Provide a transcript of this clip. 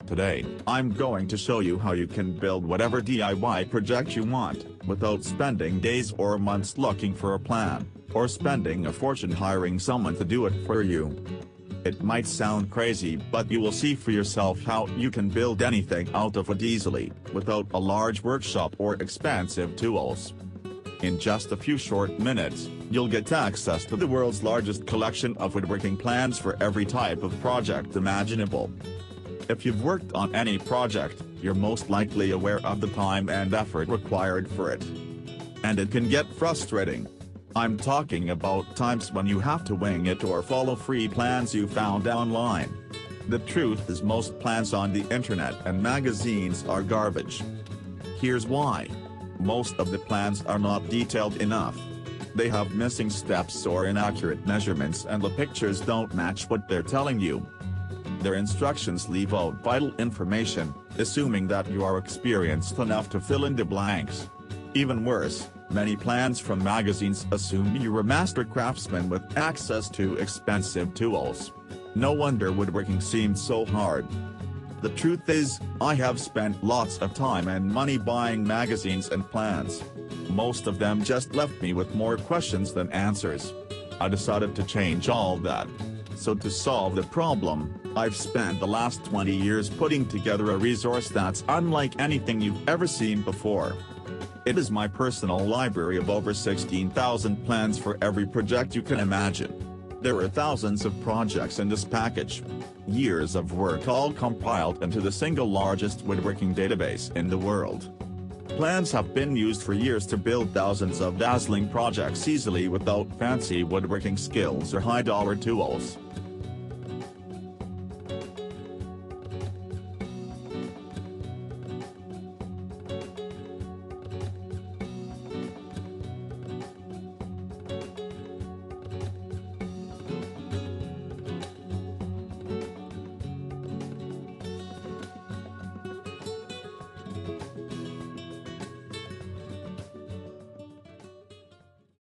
Today, I'm going to show you how you can build whatever DIY project you want, without spending days or months looking for a plan, or spending a fortune hiring someone to do it for you. It might sound crazy, but you will see for yourself how you can build anything out of wood easily, without a large workshop or expensive tools. In just a few short minutes, you'll get access to the world's largest collection of woodworking plans for every type of project imaginable. If you've worked on any project, you're most likely aware of the time and effort required for it. And it can get frustrating. I'm talking about times when you have to wing it or follow free plans you found online. The truth is, most plans on the internet and magazines are garbage. Here's why. Most of the plans are not detailed enough. They have missing steps or inaccurate measurements, and the pictures don't match what they're telling you. Their instructions leave out vital information, assuming that you are experienced enough to fill in the blanks. Even worse, many plans from magazines assume you're a master craftsman with access to expensive tools. No wonder woodworking seems so hard. The truth is, I have spent lots of time and money buying magazines and plans. Most of them just left me with more questions than answers. I decided to change all that. So to solve the problem, I've spent the last 20 years putting together a resource that's unlike anything you've ever seen before. It is my personal library of over 16,000 plans for every project you can imagine. There are thousands of projects in this package. Years of work all compiled into the single largest woodworking database in the world. Plans have been used for years to build thousands of dazzling projects easily without fancy woodworking skills or high-dollar tools.